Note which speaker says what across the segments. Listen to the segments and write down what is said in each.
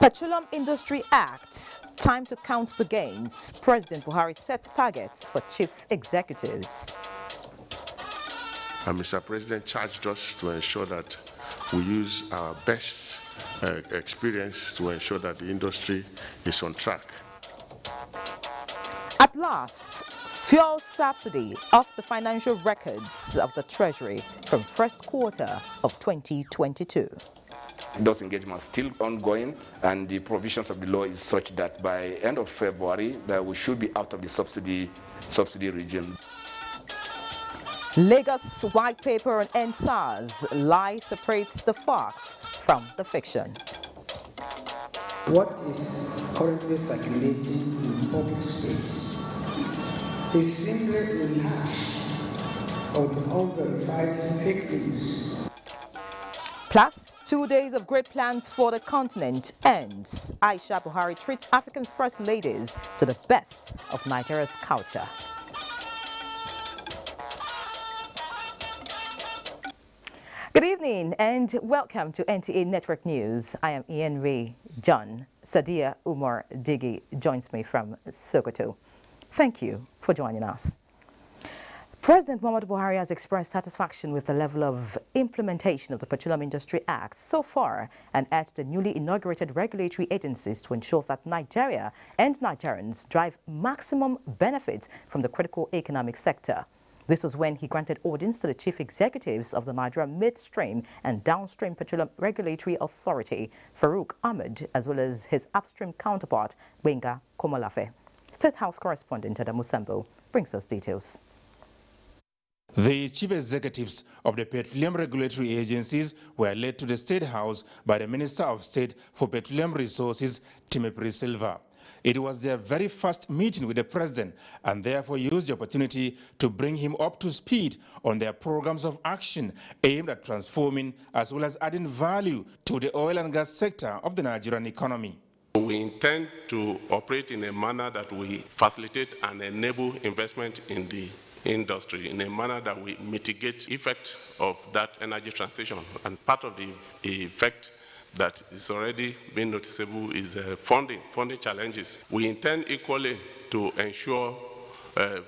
Speaker 1: Petroleum Industry Act. Time to count the gains. President Buhari sets targets for chief executives.
Speaker 2: And Mr. President charged us to ensure that we use our best experience to ensure that the industry is on track.
Speaker 1: At last, fuel subsidy off the financial records of the Treasury from first quarter of 2022.
Speaker 3: Those engagements still ongoing, and the provisions of the law is such that by end of February that we should be out of the subsidy regime.
Speaker 1: Lagos white paper on NSAS lie separates the facts from the fiction.
Speaker 4: What is currently circulating in public space is simply a rehash of the unverified fake news.
Speaker 1: Plus, 2 days of great plans for the continent ends. Aisha Buhari treats African first ladies to the best of Nigeria's culture. Good evening and welcome to NTA Network News. I am Ian Ray John. Sadia Umar Digi joins me from Sokoto. Thank you for joining us. President Muhammadu Buhari has expressed satisfaction with the level of implementation of the Petroleum Industry Act so far and urged the newly inaugurated regulatory agencies to ensure that Nigeria and Nigerians drive maximum benefits from the critical economic sector. This was when he granted audience to the chief executives of the Nigerian Midstream and Downstream Petroleum Regulatory Authority, Farouk Ahmed, as well as his upstream counterpart, Gbenga Komolafe. State House correspondent Adamu Sambo brings us details.
Speaker 5: The chief executives of the petroleum regulatory agencies were led to the State House by the Minister of State for Petroleum Resources, Timothy Silva. It was their very first meeting with the president and therefore used the opportunity to bring him up to speed on their programs of action aimed at transforming as well as adding value to the oil and gas sector of the Nigerian economy.
Speaker 6: We intend to operate in a manner that we facilitate and enable investment in the industry in a manner that we mitigate the effect of that energy transition. And part of the effect that is already being noticeable is funding challenges. We intend equally to ensure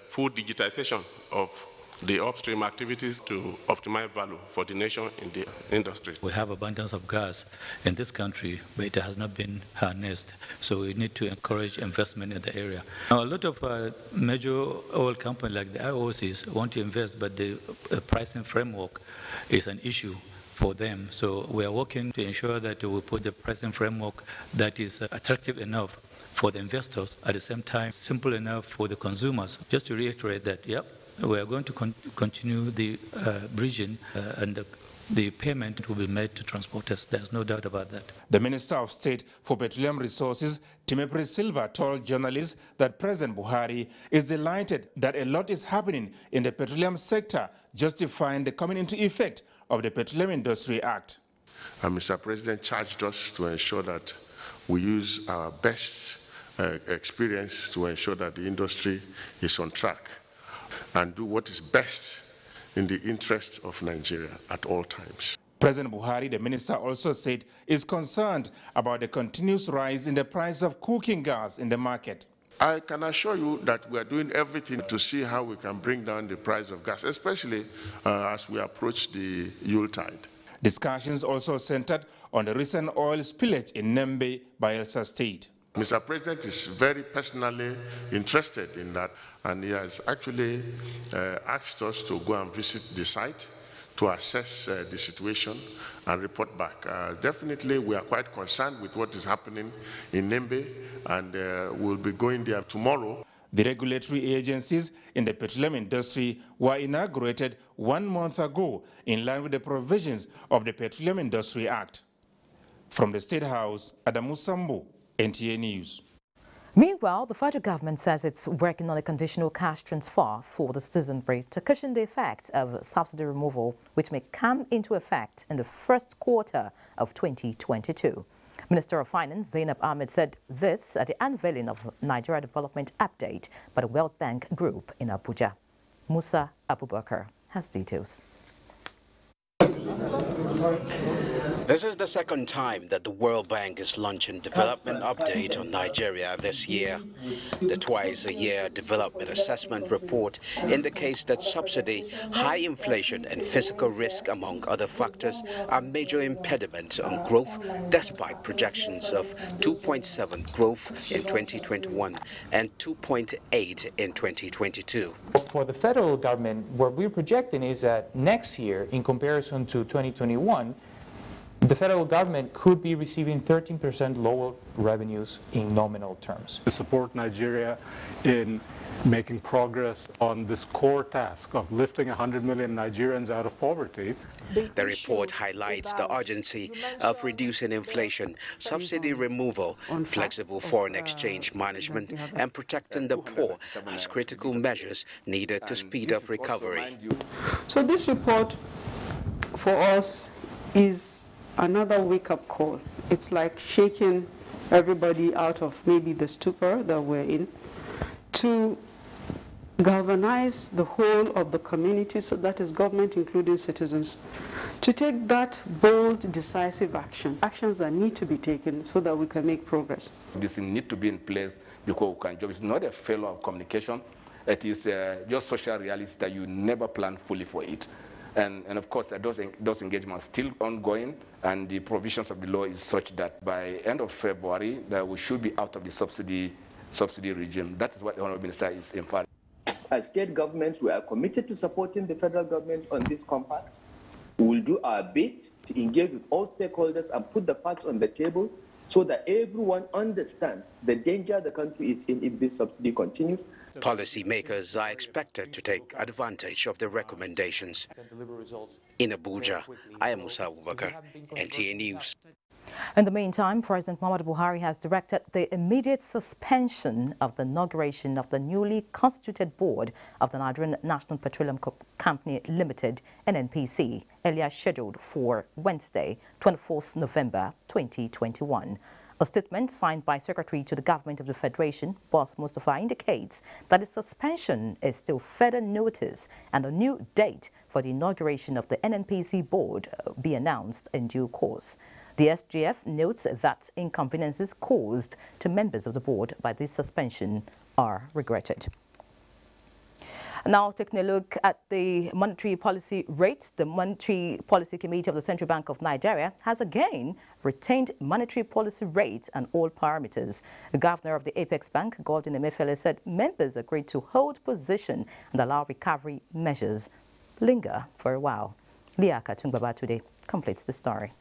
Speaker 6: full digitization of the upstream activities to optimize value for the nation in the industry.
Speaker 7: We have abundance of gas in this country, but it has not been harnessed. So we need to encourage investment in the area. Now, a lot of major oil companies like the IOCs want to invest, but the pricing framework is an issue for them. So we are working to ensure that we put the pricing framework that is attractive enough for the investors, at the same time simple enough for the consumers. Just to reiterate that, yep, we are going to continue the bridging and the payment will be made to transporters. There's no doubt about that.
Speaker 5: The Minister of State for Petroleum Resources, Timothy Silva, told journalists that President Buhari is delighted that a lot is happening in the petroleum sector, justifying the coming into effect of the Petroleum Industry Act.
Speaker 2: And Mr. President charged us to ensure that we use our best experience to ensure that the industry is on track and do what is best in the interests of Nigeria at all times.
Speaker 5: President Buhari, the minister, also said is concerned about the continuous rise in the price of cooking gas in the market.
Speaker 2: I can assure you that we are doing everything to see how we can bring down the price of gas, especially as we approach the Yuletide.
Speaker 5: Discussions also centered on the recent oil spillage in Nembe, Bayelsa State.
Speaker 2: Mr. President is very personally interested in that, and he has actually asked us to go and visit the site to assess the situation and report back. Definitely, we are quite concerned with what is happening in Nembe, and we'll be going there tomorrow.
Speaker 5: The regulatory agencies in the petroleum industry were inaugurated 1 month ago in line with the provisions of the Petroleum Industry Act. From the State House, Adamu Sambo, NTA News.
Speaker 1: Meanwhile, the federal government says it's working on a conditional cash transfer for the citizenry to cushion the effect of subsidy removal, which may come into effect in the first quarter of 2022. Minister of Finance Zainab Ahmed said this at the unveiling of Nigeria Development Update by the World Bank Group in Abuja. Musa
Speaker 8: Abubakar has details.
Speaker 9: The
Speaker 8: This is the second time that the World Bank is launching development update on Nigeria this year. The twice-a-year development assessment report indicates that subsidy, high inflation and physical risk, among other factors, are major impediments on growth, despite projections of 2.7 growth in 2021 and 2.8 in 2022.
Speaker 9: For the federal government, what we're projecting is that next year, in comparison to 2021, the federal government could be receiving 13% lower revenues in nominal terms.
Speaker 10: To support Nigeria in making progress on this core task of lifting 100 million Nigerians out of poverty.
Speaker 8: The report highlights the urgency of reducing inflation, subsidy removal, flexible foreign exchange management, and protecting the poor as critical measures needed to speed up recovery.
Speaker 11: So this report for us is another wake-up call. It's like shaking everybody out of maybe the stupor that we're in to galvanize the whole of the community, so that is government, including citizens, to take that bold, decisive action, actions that need to be taken so that we can make progress.
Speaker 3: This need to be in place because we can job. It's not a failure of communication. It is just social reality that you never plan fully for it. And of course, those engagements still ongoing, and the provisions of the law is such that by end of February, that we should be out of the subsidy regime. That is what the Honorable Minister is emphatic.
Speaker 12: As state governments, we are committed to supporting the federal government on this compact. We will do our bit to engage with all stakeholders and put the facts on the table so that everyone understands the danger the country is in if this subsidy continues.
Speaker 8: Policymakers are expected to take advantage of the recommendations. In Abuja, I am Musa Abubakar, NTA News.
Speaker 1: In the meantime, President Muhammadu Buhari has directed the immediate suspension of the inauguration of the newly constituted board of the Nigerian National Petroleum Company Limited, NNPC, earlier scheduled for Wednesday, 24th November 2021. A statement signed by Secretary to the Government of the Federation, Boss Mustafa, indicates that the suspension is still further notice and a new date for the inauguration of the NNPC board be announced in due course. The SGF notes that inconveniences caused to members of the board by this suspension are regretted. Now, taking a look at the monetary policy rates, the Monetary Policy Committee of the Central Bank of Nigeria has again retained monetary policy rates and all parameters. The governor of the Apex Bank, Godwin Emefiele, said members agreed to hold position and allow recovery measures linger for a while. Leah Katungbaba today completes the story.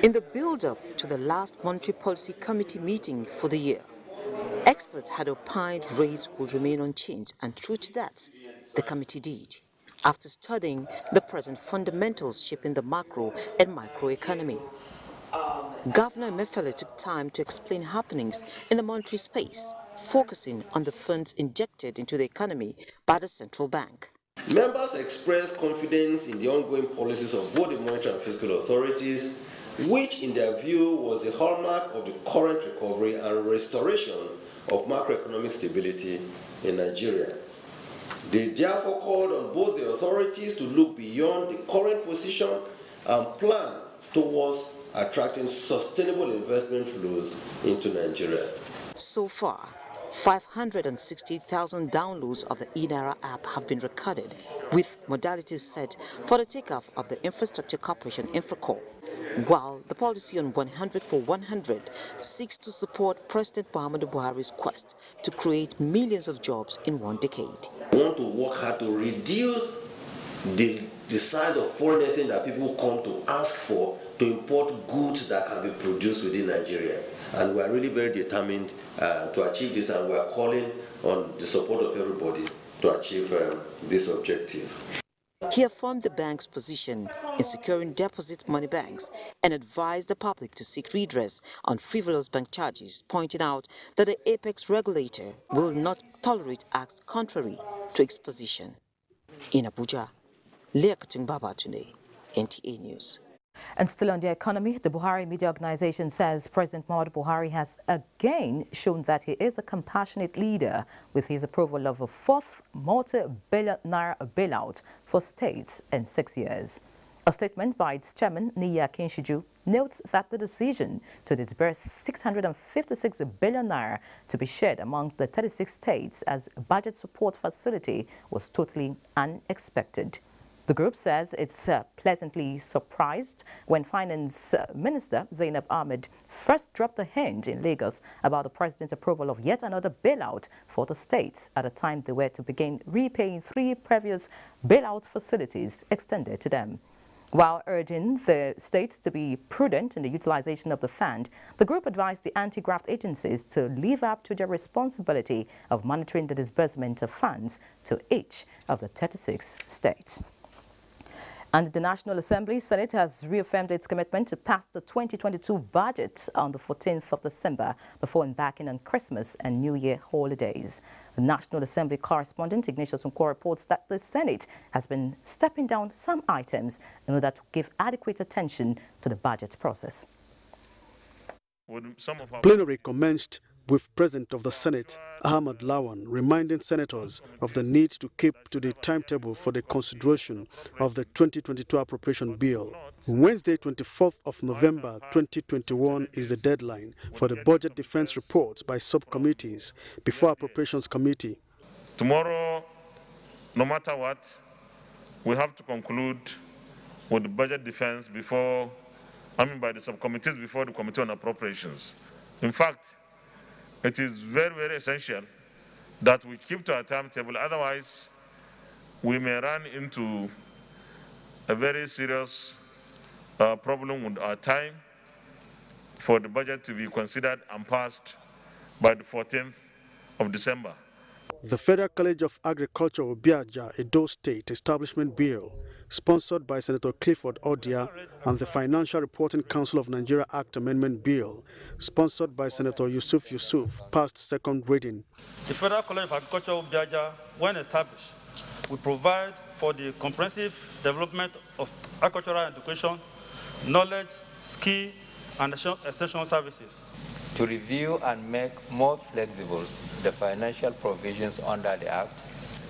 Speaker 13: In the build-up to the last Monetary Policy Committee meeting for the year, experts had opined rates would remain unchanged, and true to that, the committee did, after studying the present fundamentals shaping the macro and microeconomy. Governor Emefiele took time to explain happenings in the monetary space, focusing on the funds injected into the economy by the central bank.
Speaker 14: Members expressed confidence in the ongoing policies of both the monetary and fiscal authorities, which in their view was the hallmark of the current recovery and restoration of macroeconomic stability in Nigeria. They therefore called on both the authorities to look beyond the current position and plan towards attracting sustainable investment flows into Nigeria.
Speaker 13: So far, 560,000 downloads of the eNaira app have been recorded, with modalities set for the takeoff of the Infrastructure Corporation Infracorp, while the policy on 100 for 100 seeks to support President Muhammadu Buhari's quest to create millions of jobs in one decade.
Speaker 14: We want to work hard to reduce the size of foreign exchange that people come to ask for to import goods that can be produced within Nigeria. And we are really very determined to achieve this, and we are calling on the support of everybody to achieve this objective.
Speaker 13: He affirmed the bank's position in securing deposit money banks and advised the public to seek redress on frivolous bank charges, pointing out that the Apex regulator will not tolerate acts contrary to its position. In Abuja, Leah Katungbaba today, NTA News.
Speaker 1: And still on the economy, the Buhari Media Organization says President Muhammadu Buhari has again shown that he is a compassionate leader with his approval of a fourth multi-billion naira bailout for states in 6 years. A statement by its chairman, Niya Kinshiju, notes that the decision to disburse 656 billion naira to be shared among the 36 states as a budget support facility was totally unexpected. The group says it's pleasantly surprised when Finance Minister Zainab Ahmed first dropped the hint in Lagos about the president's approval of yet another bailout for the states at a time they were to begin repaying 3 previous bailout facilities extended to them. While urging the states to be prudent in the utilization of the fund, the group advised the anti-graft agencies to live up to their responsibility of monitoring the disbursement of funds to each of the 36 states. And the National Assembly Senate has reaffirmed its commitment to pass the 2022 budget on the 14th of December before embarking on Christmas and New Year holidays. The National Assembly correspondent Ignatius Nkwo reports that the Senate has been stepping down some items in order to give adequate attention to the budget process.
Speaker 15: Plenary commenced with President of the Senate, Ahmad Lawan, reminding senators of the need to keep to the timetable for the consideration of the 2022 appropriation bill. Wednesday, 24th of November 2021 is the deadline for the budget defense reports by subcommittees before Appropriations Committee.
Speaker 16: Tomorrow, no matter what, we have to conclude with the budget defense by the subcommittees before the Committee on Appropriations. In fact, it is very, very essential that we keep to our timetable. Otherwise, we may run into a very serious problem with our time for the budget to be considered and passed by the 14th of December.
Speaker 15: The Federal College of Agriculture Abuja, Edo State Establishment Bill, sponsored by Senator Clifford Odia, and the Financial Reporting Council of Nigeria Act Amendment Bill, sponsored by Senator Yusuf, passed second reading.
Speaker 17: The Federal College of Agriculture Abuja, when established, will provide for the comprehensive development of agricultural education, knowledge, skill, and extension services.
Speaker 18: To review and make more flexible the financial provisions under the Act.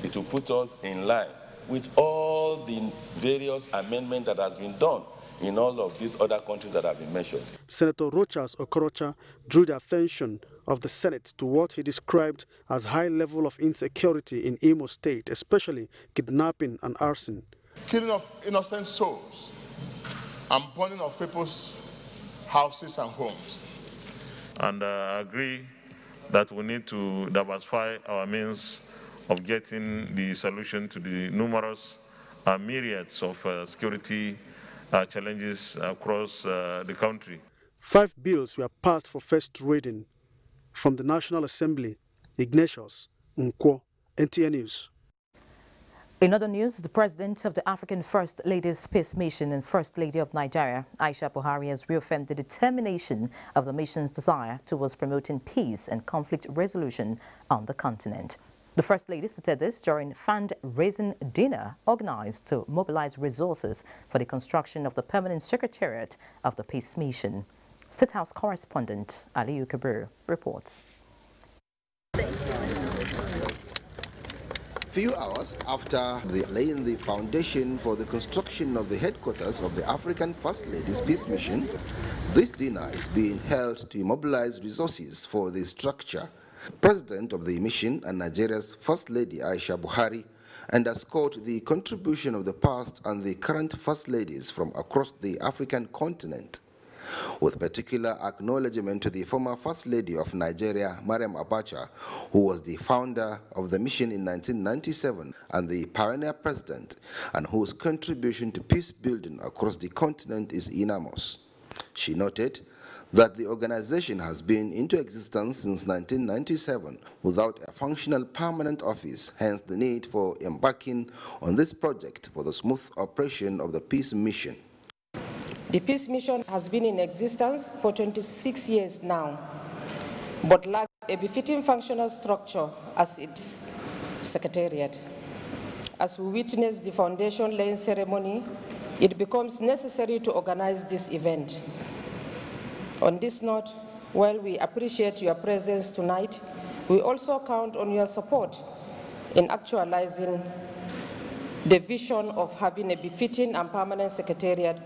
Speaker 19: It will put us in line with all the various amendments that has been done in all of these other countries that have been mentioned.
Speaker 15: Senator Rochas Okorocha drew the attention of the Senate to what he described as high level of insecurity in Imo State, especially kidnapping and arson.
Speaker 20: Killing of innocent souls and burning of people's houses and homes.
Speaker 16: And I agree that we need to diversify our means of getting the solution to the numerous myriads of security challenges across the country.
Speaker 15: 5 bills were passed for first reading. From the National Assembly, Ignatius Nkwo, NTN News.
Speaker 1: In other news, the President of the African First Ladies Peace Mission and First Lady of Nigeria, Aisha Buhari, has reaffirmed the determination of the mission's desire towards promoting peace and conflict resolution on the continent. The First Lady stated this during a fund-raising dinner organized to mobilize resources for the construction of the permanent secretariat of the Peace Mission. State House correspondent Aliyu Kabir reports.
Speaker 21: Few hours after laying the foundation for the construction of the headquarters of the African First Ladies Peace Mission, this dinner is being held to mobilize resources for the structure. President of the mission and Nigeria's First Lady Aisha Buhari underscored the contribution of the past and the current First Ladies from across the African continent, with particular acknowledgement to the former First Lady of Nigeria, Mariam Abacha, who was the founder of the mission in 1997 and the pioneer president, and whose contribution to peace building across the continent is enormous. She noted that the organization has been into existence since 1997 without a functional permanent office, hence the need for embarking on this project for the smooth operation of the peace mission.
Speaker 22: The Peace Mission has been in existence for 26 years now, but lacks a befitting functional structure as its secretariat. As we witness the foundation laying ceremony, it becomes necessary to organize this event. On this note, while we appreciate your presence tonight, we also count on your support in actualizing the vision of having a befitting and permanent secretariat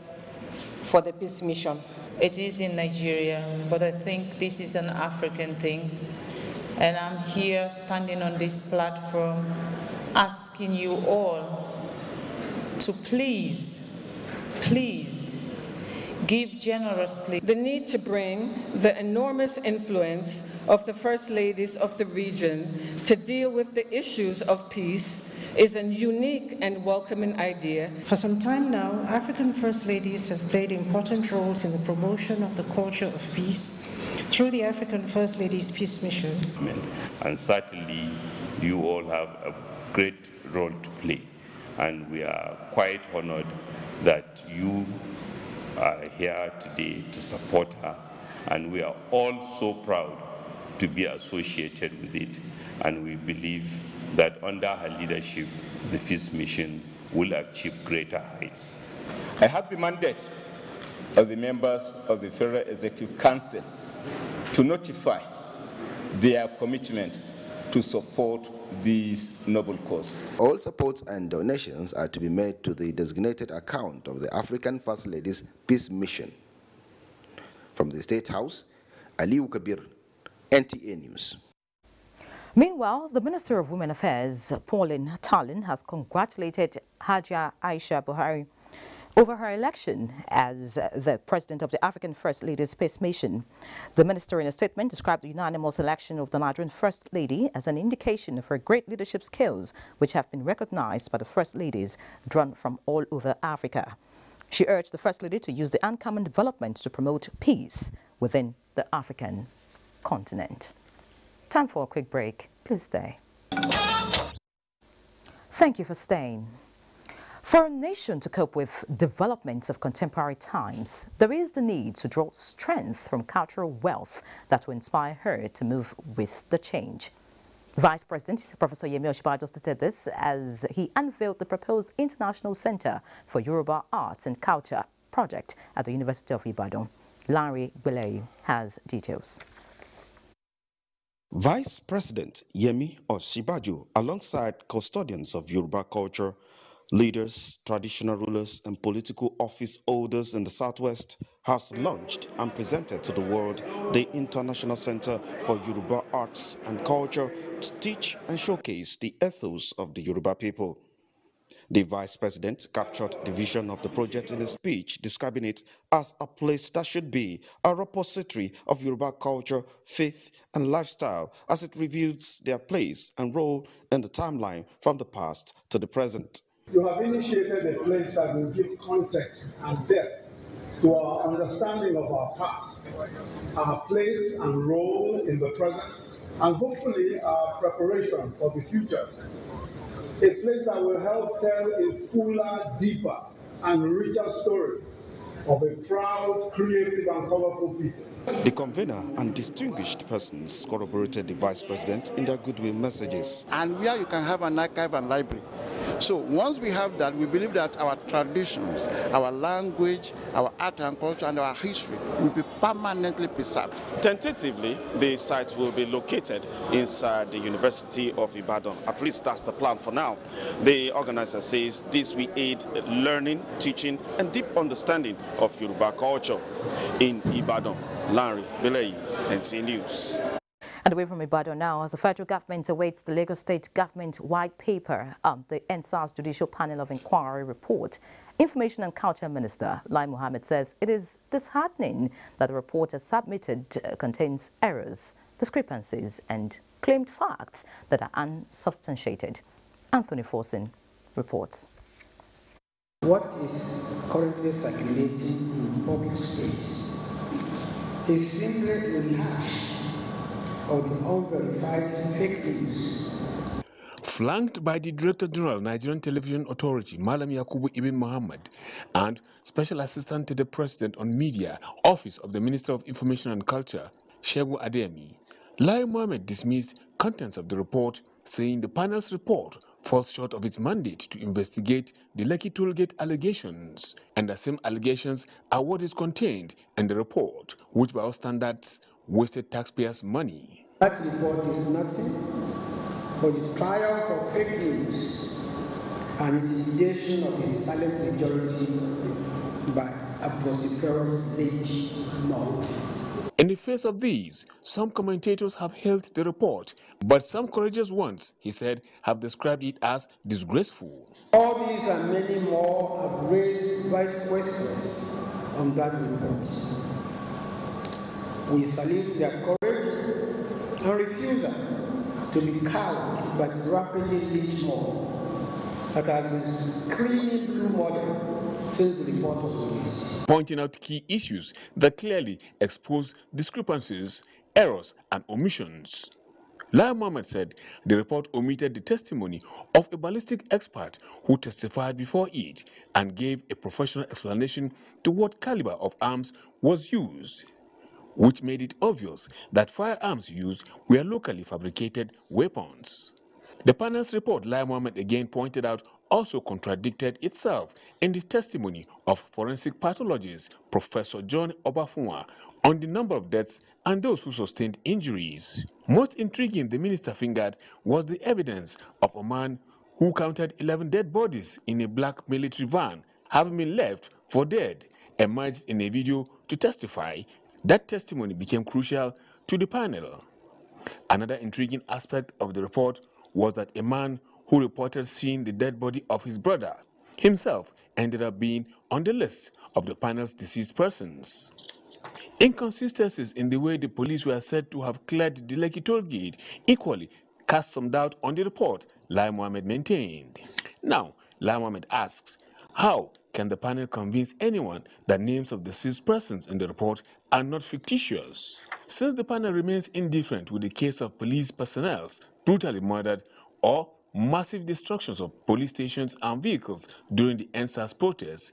Speaker 22: for the peace mission.
Speaker 4: It is in Nigeria, but I think this is an African thing. And I'm here standing on this platform asking you all to please give generously.
Speaker 6: The need to bring the enormous influence of the First Ladies of the region to deal with the issues of peace is a unique and welcoming idea.
Speaker 23: For some time now, African First Ladies have played important roles in the promotion of the culture of peace through the African First Ladies Peace Mission.
Speaker 24: And certainly you all have a great role to play. And we are quite honored that you are here today to support her. And we are all so proud to be associated with it. And we believe that under her leadership, the peace mission will achieve greater heights.
Speaker 25: I have the mandate of the members of the Federal Executive Council to notify their commitment to support this noble cause.
Speaker 21: All supports and donations are to be made to the designated account of the African First Ladies Peace Mission. From the State House, Aliu Kabir, NTA News.
Speaker 1: Meanwhile, the Minister of Women Affairs, Pauline Talin, has congratulated Hajia Aisha Buhari over her election as the president of the African First Ladies Peace Mission. The minister, in a statement, described the unanimous election of the Nigerian First Lady as an indication of her great leadership skills, which have been recognized by the First Ladies drawn from all over Africa. She urged the First Lady to use the uncommon development to promote peace within the African continent. Time for a quick break. Please stay. Thank you for staying. For a nation to cope with developments of contemporary times, there is the need to draw strength from cultural wealth that will inspire her to move with the change. Vice President Professor Yemi Osinbajo stated this as he unveiled the proposed International Center for Yoruba Arts and Culture project at the University of Ibadan. Larry Belay has details.
Speaker 26: Vice President Yemi Osinbajo, alongside custodians of Yoruba culture, leaders, traditional rulers, and political office holders in the Southwest, has launched and presented to the world the International Center for Yoruba Arts and Culture to teach and showcase the ethos of the Yoruba people. The Vice President captured the vision of the project in a speech, describing it as a place that should be a repository of Yoruba culture, faith, and lifestyle as it reveals their place and role in the timeline from the past to the present.
Speaker 27: You have initiated a place that will give context and depth to our understanding of our past, our place and role in the present, and hopefully our preparation for the future. A place that will help tell a fuller, deeper, and richer story of a proud, creative, and colorful people.
Speaker 26: The convener and distinguished persons corroborated the Vice President in their goodwill messages.
Speaker 28: And where you can have an archive and library. So once we have that, we believe that our traditions, our language, our art and culture, and our history will be permanently preserved.
Speaker 26: Tentatively, the site will be located inside the University of Ibadan. At least that's the plan for now. The organizer says this will aid learning, teaching, and deep understanding of Yoruba culture. In Ibadan, Larry Belay, NTA News.
Speaker 1: And away from Ibadan now, as the federal government awaits the Lagos State government white paper on the NSAS Judicial Panel of Inquiry report, Information and Culture Minister Lai Mohammed says it is disheartening that the report as submitted contains errors, discrepancies and claimed facts that are unsubstantiated. Anthony Forson reports.
Speaker 29: What is currently circulating in public space is simply a rehash of the unverified fake news.
Speaker 30: Flanked by the Director General, Nigerian Television Authority, Malam Yakubu Ibn Muhammad, and Special Assistant to the President on Media, Office of the Minister of Information and Culture, Shehu Adeyemi, Lai Mohammed dismissed contents of the report, saying the panel's report falls short of its mandate to investigate the Lekki Tollgate allegations, and the same allegations are what is contained in the report, which by all standards wasted taxpayers' money.
Speaker 29: That report is nothing but the triumph of fake news and intimidation of a silent majority by a vociferous lynch mob.
Speaker 30: In the face of these, some commentators have hailed the report, but some courageous ones, he said, have described it as disgraceful.
Speaker 29: All these and many more have raised right questions on that report. We salute their courage and refusal to be cowed by the rapidly lynch mob that has been screaming blue murder since the report was released.
Speaker 30: Pointing out key issues that clearly expose discrepancies, errors, and omissions. Lai Mohammed said the report omitted the testimony of a ballistic expert who testified before it and gave a professional explanation to what caliber of arms was used, which made it obvious that firearms used were locally fabricated weapons. The panel's report, Lai Mohammed again pointed out, also contradicted itself in the testimony of forensic pathologist Professor John Obafunwa on the number of deaths and those who sustained injuries. Most intriguing, the minister fingered, was the evidence of a man who counted 11 dead bodies in a black military van having been left for dead, emerged in a video to testify. That testimony became crucial to the panel. Another intriguing aspect of the report was that a man who reported seeing the dead body of his brother himself ended up being on the list of the panel's deceased persons. Inconsistencies in the way the police were said to have cleared the Lekki toll gate equally cast some doubt on the report, Lai Mohammed maintained. Now, Lai Mohammed asks, how can the panel convince anyone that names of deceased persons in the report are not fictitious? Since the panel remains indifferent with the case of police personnel brutally murdered or massive destructions of police stations and vehicles during the NSAS protests,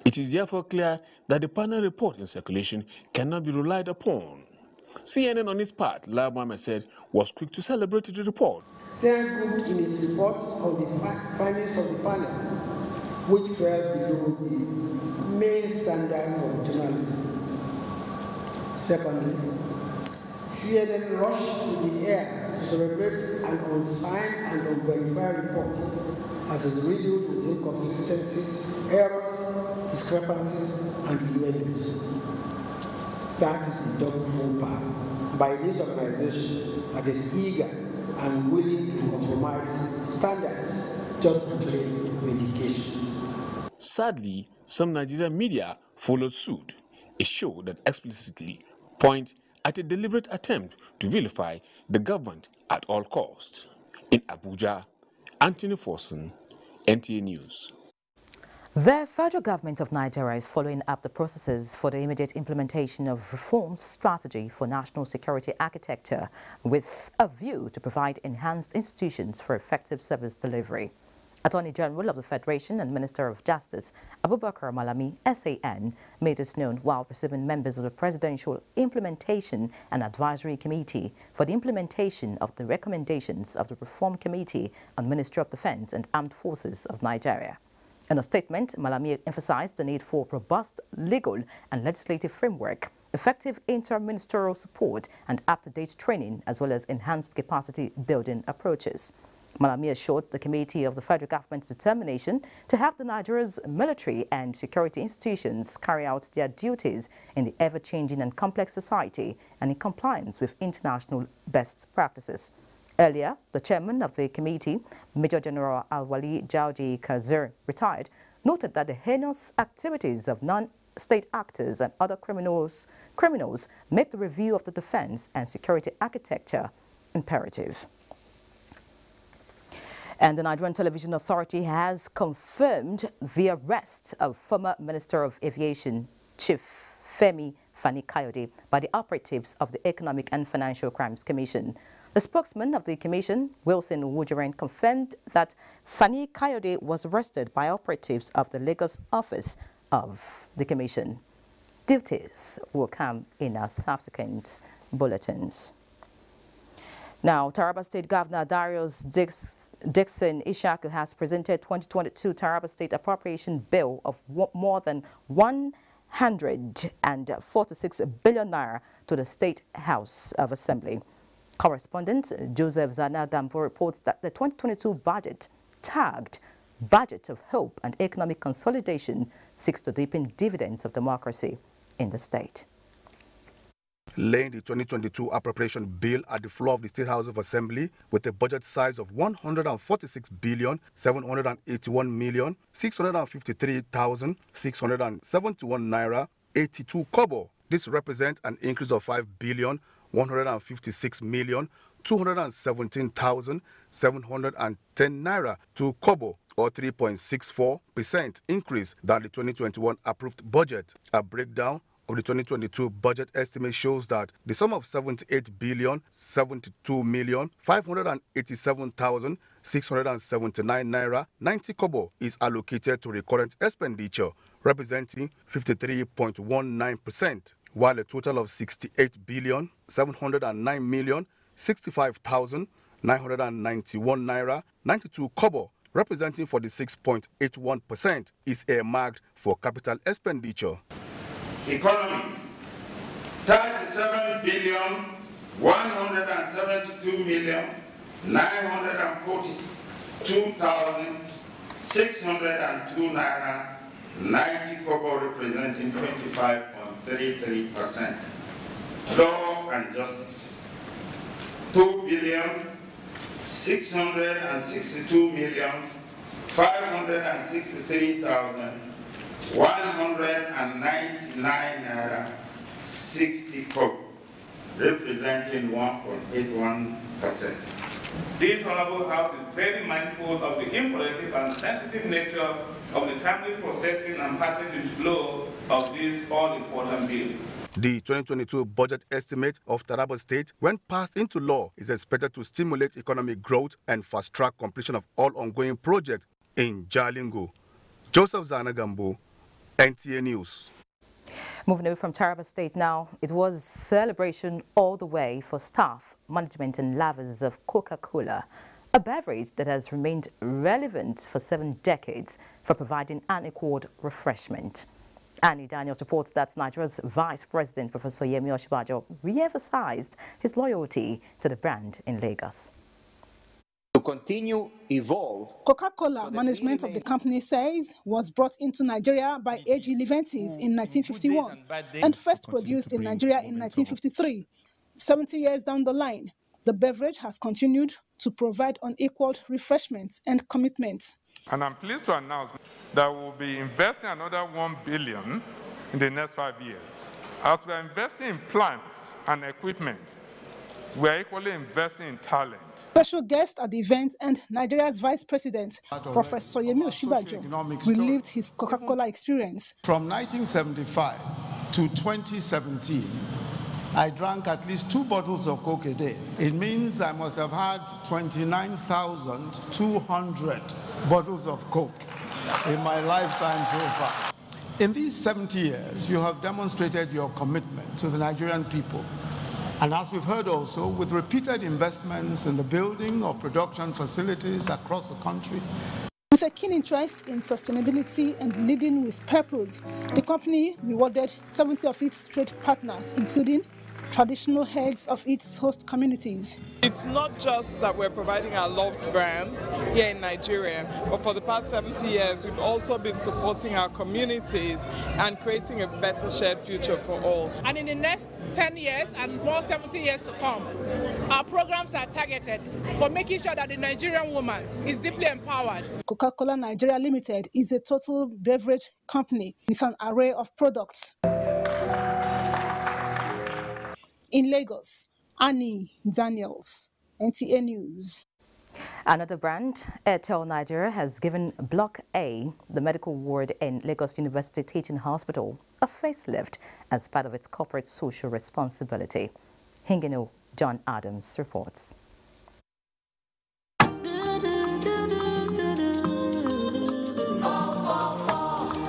Speaker 30: it is therefore clear that the panel report in circulation cannot be relied upon. CNN on its part, Lai Mohammed said, was quick to celebrate the report.
Speaker 29: CNN grouped in its report on the findings of the panel, which fell below the main standards of journalism. Secondly, CNN rushed to the air to celebrate an unsigned and unverified report as is riddled with inconsistencies, errors, discrepancies, and innuendos. That is the double faux pas by this organization that is eager and willing to compromise standards just to claim vindication.
Speaker 30: Sadly, some Nigerian media followed suit, a show that explicitly points at a deliberate attempt to vilify the government at all costs. In Abuja, Anthony Forson, NTA News.
Speaker 1: The federal government of Nigeria is following up the processes for the immediate implementation of reform strategy for national security architecture with a view to provide enhanced institutions for effective service delivery. Attorney General of the Federation and Minister of Justice, Abubakar Malami, SAN, made this known while receiving members of the Presidential Implementation and Advisory Committee for the implementation of the recommendations of the Reform Committee on Ministry of Defense and Armed Forces of Nigeria. In a statement, Malami emphasized the need for robust legal and legislative framework, effective inter-ministerial support, and up-to-date training, as well as enhanced capacity-building approaches. Malami assured the committee of the federal government's determination to have the Nigeria's military and security institutions carry out their duties in the ever-changing and complex society and in compliance with international best practices. Earlier, the chairman of the committee, Major General Al-Wali Jaudi Kazir, retired, noted that the heinous activities of non-state actors and other criminals make the review of the defense and security architecture imperative. And the Nigerian Television Authority has confirmed the arrest of former Minister of Aviation, Chief Femi Fani-Kayode, by the operatives of the Economic and Financial Crimes Commission. The spokesman of the commission, Wilson Wujaren, confirmed that Fani-Kayode was arrested by operatives of the Lagos office of the commission. Details will come in our subsequent bulletins. Now, Taraba State Governor Darius Dixon Ishaku has presented 2022 Taraba State Appropriation Bill of more than 146 billion naira to the State House of Assembly. Correspondent Joseph Zana Gambo reports that the 2022 budget tagged budget of hope and economic consolidation seeks to deepen dividends of democracy in the state.
Speaker 2: Laying the 2022 appropriation bill at the floor of the State House of Assembly with a budget size of 146,781,653,671 naira 82 kobo. This represents an increase of 5,156,217,710 naira 2 kobo, or 3.64% increase than the 2021 approved budget. A breakdown of the 2022 budget estimate shows that the sum of 78,072,587,679 naira 90 kobo is allocated to recurrent expenditure, representing 53.19%, while a total of 68,709,065,991 naira 92 kobo, representing 46.81%, is earmarked for capital expenditure.
Speaker 3: Economy, 37,172,942,602 naira 90 kobo, representing 25.33%. Law and justice, 2,662,563,199 naira 60 kobo, representing 1.81%.
Speaker 5: This Honorable House is very mindful of the imperative and sensitive nature of the timely processing and passage into law of this all-important bill.
Speaker 2: The 2022 budget estimate of Taraba State, when passed into law, is expected to stimulate economic growth and fast-track completion of all ongoing projects in Jalingo. Joseph Zanagambo, NTA News.
Speaker 1: Moving away from Taraba State now, it was celebration all the way for staff, management and lovers of Coca-Cola, a beverage that has remained relevant for 7 decades for providing unequaled refreshment. Annie Daniels reports that Nigeria's Vice President, Professor Yemi Osinbajo, re-emphasized his loyalty to the brand in Lagos.
Speaker 7: To continue evolve.
Speaker 8: Coca-Cola management of the company says was brought into Nigeria by A.G. Leventis in 1951 and first produced in Nigeria in 1953. 70 years down the line, the beverage has continued to provide unequaled refreshments and commitment.
Speaker 9: And I'm pleased to announce that we'll be investing another 1 billion in the next 5 years. As we are investing in plants and equipment, we are equally investing in talent.
Speaker 8: Special guest at the event and Nigeria's Vice President, Professor Yemi Osinbajo, relived his Coca-Cola experience.
Speaker 28: From 1975 to 2017, I drank at least 2 bottles of Coke a day. It means I must have had 29,200 bottles of Coke in my lifetime so far. In these 70 years, you have demonstrated your commitment to the Nigerian people. And as we've heard also, with repeated investments in the building of production facilities across the country.
Speaker 8: With a keen interest in sustainability and leading with purpose, the company rewarded 70 of its trade partners, including traditional heads of its host communities.
Speaker 10: It's not just that we're providing our loved brands here in Nigeria, but for the past 70 years, we've also been supporting our communities and creating a better shared future for all.
Speaker 11: And in the next 10 years and more 70 years to come, our programs are targeted for making sure that the Nigerian woman is deeply empowered.
Speaker 8: Coca-Cola Nigeria Limited is a total beverage company with an array of products. In Lagos, Annie Daniels, NTA News.
Speaker 1: Another brand, Airtel Nigeria, has given Block A, the medical ward in Lagos University Teaching Hospital, a facelift as part of its corporate social responsibility. Hingino John Adams reports.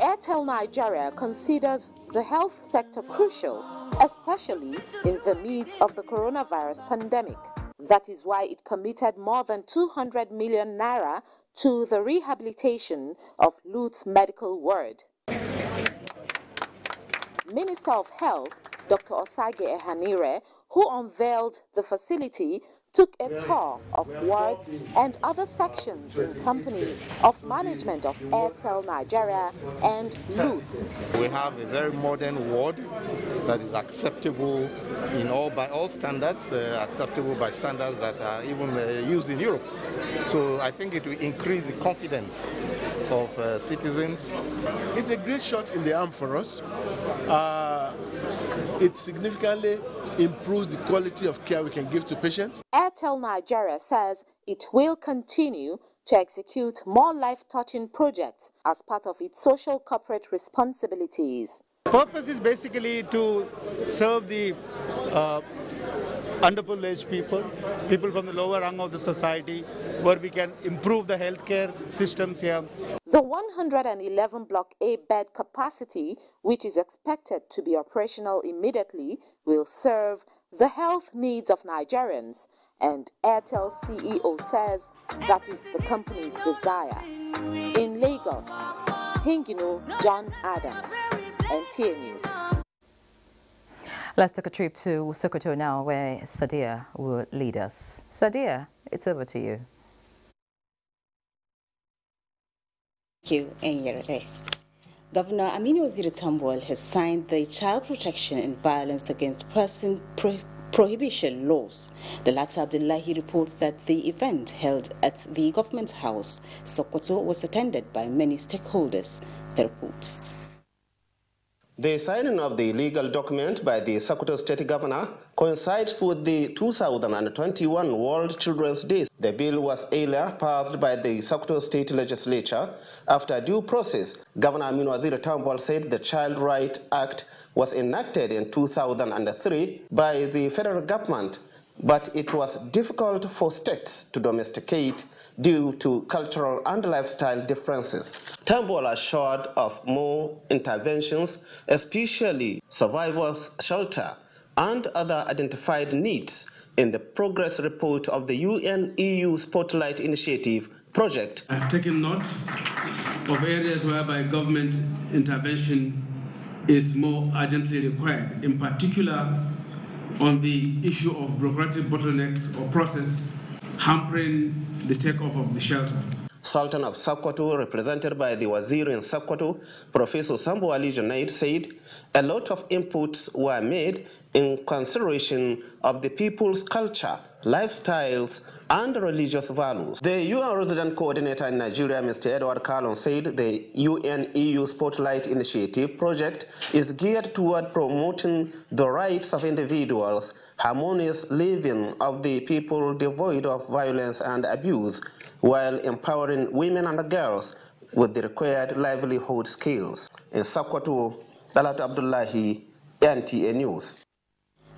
Speaker 12: Airtel Nigeria considers the health sector crucial, especially in the midst of the coronavirus pandemic. That is why it committed more than 200 million naira to the rehabilitation of Luth Medical Ward. Minister of Health, Dr. Osage Ehanire, who unveiled the facility, took a tour of wards and other sections in company of management of Airtel Nigeria and Luth.
Speaker 4: We have a very modern ward that is acceptable by all standards, acceptable by standards that are even used in Europe. So I think it will increase the confidence of citizens.
Speaker 13: It's a great shot in the arm for us. It significantly improves the quality of care we can give to patients.
Speaker 12: Airtel Nigeria says it will continue to execute more life-touching projects as part of its social corporate responsibilities.
Speaker 4: The purpose is basically to serve the underprivileged people from the lower rung of the society, where we can improve the healthcare systems here.
Speaker 12: The 111 Block A bed capacity, which is expected to be operational immediately, will serve the health needs of Nigerians, and Airtel CEO says that is the company's desire. In Lagos, Hingino John Adams, NTA News.
Speaker 1: Let's take a trip to Sokoto now, where Sadia will lead us. Sadia, it's over to you.
Speaker 14: Thank you, Enyere. Governor Aminu Waziri Tambuwal has signed the Child Protection and Violence Against Person Prohibition laws. The latter Abdullahi reports that the event held at the Government House, Sokoto, was attended by many stakeholders. The report.
Speaker 15: The signing of the legal document by the Sokoto State Governor coincides with the 2021 World Children's Day. The bill was earlier passed by the Sokoto State Legislature. After due process, Governor Aminu Waziri Tambuwal said the Child Rights Act was enacted in 2003 by the federal government, but it was difficult for states to domesticate due to cultural and lifestyle differences. Tambuwal assured of more interventions, especially survivors' shelter and other identified needs in the progress report of the UN-EU Spotlight Initiative project.
Speaker 16: I've taken note of areas whereby government intervention is more urgently required, in particular on the issue of bureaucratic bottlenecks or process hampering the takeoff of the shelter.
Speaker 15: Sultan of Sokoto, represented by the Wazir in Sokoto, Professor Sambo Ali Junaid, said a lot of inputs were made in consideration of the people's culture, lifestyles, and religious values. The UN resident coordinator in Nigeria, Mr. Edward Carlon, said the UN-EU Spotlight Initiative project is geared toward promoting the rights of individuals, harmonious living of the people devoid of violence and abuse, while empowering women and girls with the required livelihood skills. In Sokoto, Dalat Abdullahi, NTA News.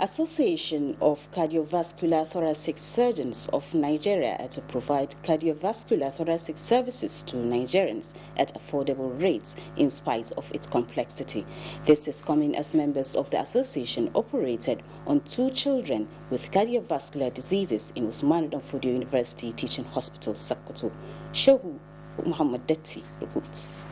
Speaker 14: Association of Cardiovascular Thoracic Surgeons of Nigeria to provide cardiovascular thoracic services to Nigerians at affordable rates in spite of its complexity. This is coming as members of the association operated on 2 children with cardiovascular diseases in Usman Danfodio University Teaching Hospital, Sokoto. Shehu Muhammad Detti reports.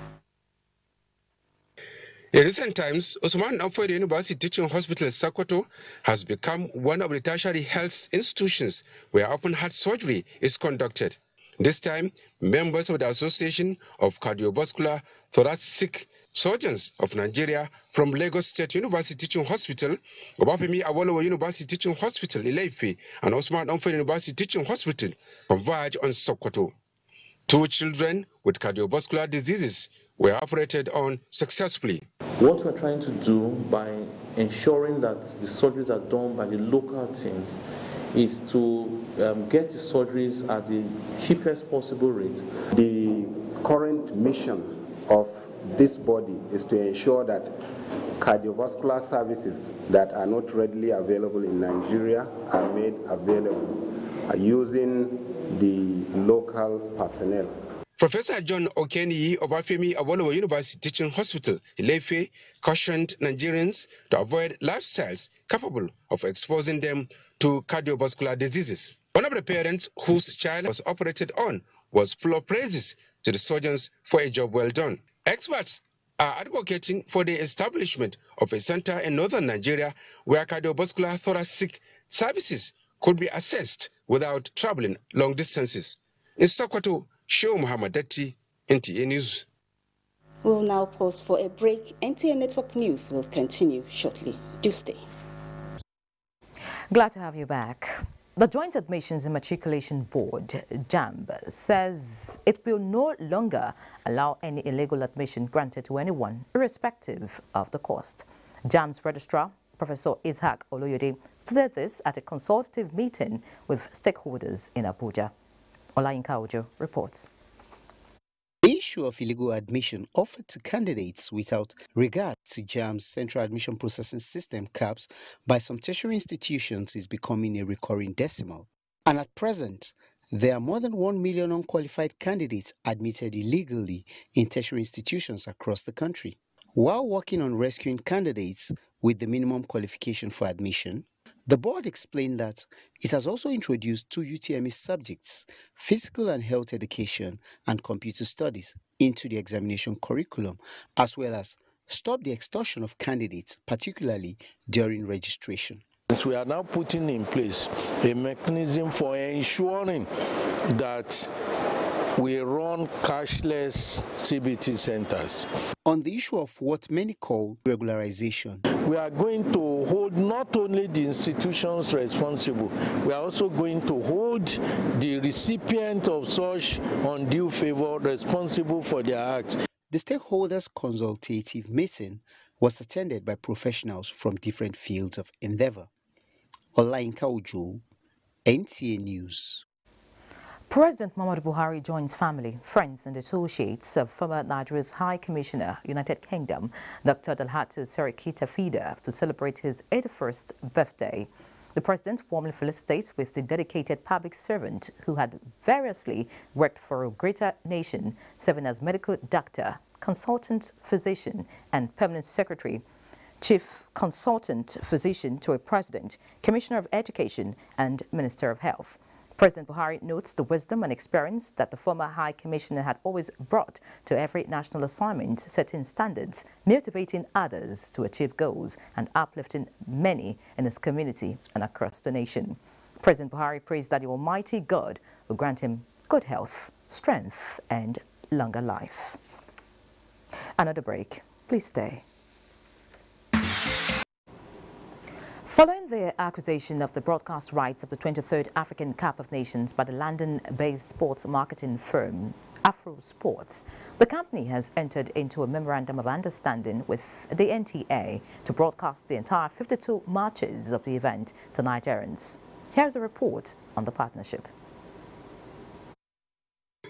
Speaker 17: In recent times, Usman Danfodio University Teaching Hospital Sokoto has become one of the tertiary health institutions where open heart surgery is conducted. This time, members of the Association of Cardiovascular Thoracic Surgeons of Nigeria from Lagos State University Teaching Hospital, Obafemi Awolowo University Teaching Hospital, Ile-Ife, and Usman Danfodio University Teaching Hospital converge on Sokoto. 2 children with cardiovascular diseases were operated on successfully.
Speaker 18: What we're trying to do by ensuring that the surgeries are done by the local teams is to get the surgeries at the cheapest possible rate.
Speaker 19: The current mission of this body is to ensure that cardiovascular services that are not readily available in Nigeria are made available using the local personnel.
Speaker 17: Professor John Okeni Obafemi Awolowo University Teaching Hospital, Ile-Ife, cautioned Nigerians to avoid lifestyles capable of exposing them to cardiovascular diseases. One of the parents whose child was operated on was full of praises to the surgeons for a job well done. Experts are advocating for the establishment of a center in northern Nigeria where cardiovascular thoracic services could be assessed without traveling long distances. In Sokoto, Shehu Muhammad Datti, NTA News.
Speaker 14: We'll now pause for a break. NTA Network News will continue shortly. Do stay.
Speaker 1: Glad to have you back. The Joint Admissions and Matriculation Board, JAMB, says it will no longer allow any illegal admission granted to anyone, irrespective of the cost. JAMB's registrar, Professor Ishaq Oloyede, said this at a consultative meeting with stakeholders in Abuja. Olayinka Ojo reports.
Speaker 6: The issue of illegal admission offered to candidates without regard to JAMB's Central Admission Processing System (CAPS) by some tertiary institutions is becoming a recurring decimal. And at present, there are more than 1 million unqualified candidates admitted illegally in tertiary institutions across the country. While working on rescuing candidates with the minimum qualification for admission, the board explained that it has also introduced 2 UTME subjects, physical and health education and computer studies, into the examination curriculum, as well as stop the extortion of candidates, particularly during registration.
Speaker 20: We are now putting in place a mechanism for ensuring that we run cashless CBT centers.
Speaker 6: On the issue of what many call regularization,
Speaker 20: we are going to hold not only the institutions responsible, we are also going to hold the recipient of such undue favor responsible for their acts.
Speaker 6: The stakeholders' consultative meeting was attended by professionals from different fields of endeavor. Olayinka Ojo, NTA News.
Speaker 1: President Muhammadu Buhari joins family, friends and associates of former Nigeria's High Commissioner, United Kingdom, Dr. Dalhatu Seriki Tafida, to celebrate his 81st birthday. The president warmly felicitates with the dedicated public servant who had variously worked for a greater nation, serving as medical doctor, consultant physician and permanent secretary, chief consultant physician to a president, commissioner of education and minister of health. President Buhari notes the wisdom and experience that the former High Commissioner had always brought to every national assignment, setting standards, motivating others to achieve goals, and uplifting many in his community and across the nation. President Buhari prays that the Almighty God will grant him good health, strength, and longer life. Another break. Please stay. Following the acquisition of the broadcast rights of the 23rd African Cup of Nations by the London-based sports marketing firm Afro Sports, the company has entered into a memorandum of understanding with the NTA to broadcast the entire 52 matches of the event to Nigerians. Here's a report on the partnership.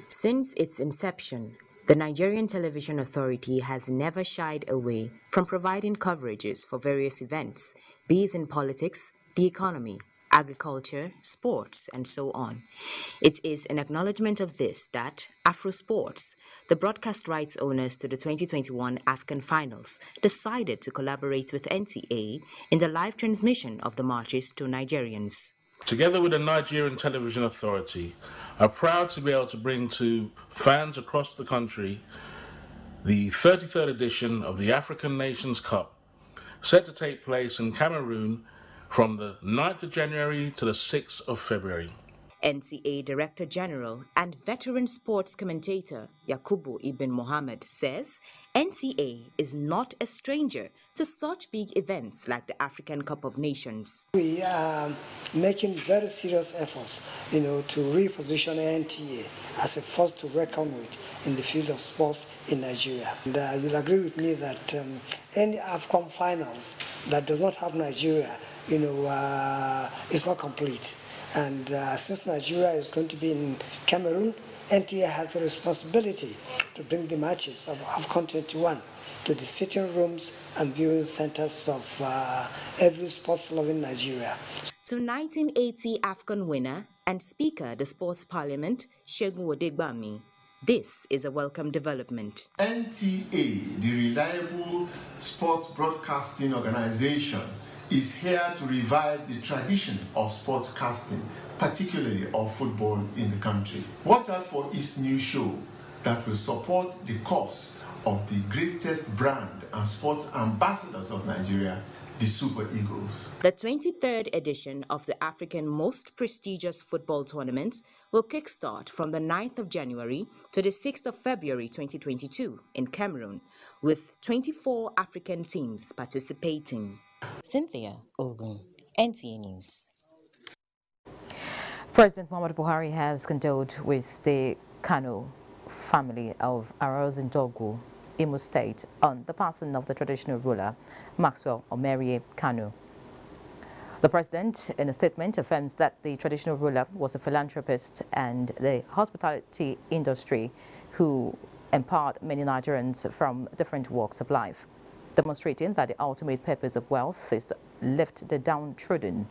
Speaker 21: Since its inception, the Nigerian Television Authority has never shied away from providing coverages for various events, be it in politics, the economy, agriculture, sports, and so on. It is an acknowledgement of this that Afro Sports, the broadcast rights owners to the 2021 AFCON Finals, decided to collaborate with NTA in the live transmission of the matches to Nigerians.
Speaker 22: Together with the Nigerian Television Authority, are proud to be able to bring to fans across the country the 33rd edition of the African Nations Cup, set to take place in Cameroon from the 9th of January to the 6th of February.
Speaker 21: NTA Director General and veteran sports commentator Yakubu Ibn Mohammed says NTA is not a stranger to such big events like the African Cup of Nations.
Speaker 23: We are making very serious efforts, to reposition NTA as a force to reckon with in the field of sports in Nigeria. And you'll agree with me that any AFCON finals that does not have Nigeria, is not complete. And since Nigeria is going to be in Cameroon, NTA has the responsibility to bring the matches of AFCON 21 to the sitting rooms and viewing centers of every sports-loving Nigeria.
Speaker 21: So 1980 AFCON winner and Speaker of the Sports Parliament, Segun Odegbami. This is a welcome development.
Speaker 24: NTA, the reliable sports broadcasting organization, is here to revive the tradition of sportscasting, particularly of football in the country. Watch out for its new show that will support the cause of the greatest brand and sports ambassadors of Nigeria, the Super Eagles.
Speaker 21: The 23rd edition of the African most prestigious football tournament will kickstart from the 9th of January to the 6th of February 2022 in Cameroon, with 24 African teams participating. Cynthia Ogun, NTA News.
Speaker 1: President Muhammadu Buhari has condoled with the Kano family of Arozindogu, Imo State, on the passing of the traditional ruler, Maxwell Omerie Kanu. The president, in a statement, affirms that the traditional ruler was a philanthropist and the hospitality industry who empowered many Nigerians from different walks of life, demonstrating that the ultimate purpose of wealth is to lift the downtrodden,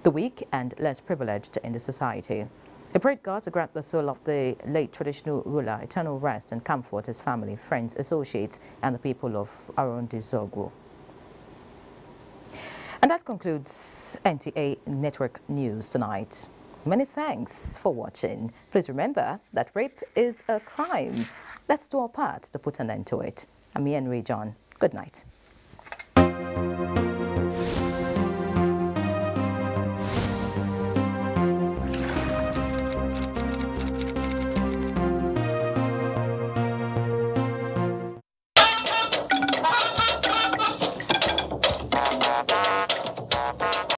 Speaker 1: the weak and less privileged in the society. He prayed God to grant the soul of the late traditional ruler eternal rest and comfort his family, friends, associates, and the people of Arozindogu. And that concludes NTA Network News tonight. Many thanks for watching. Please remember that rape is a crime. Let's do our part to put an end to it. I'm Ian Ray John. Good night.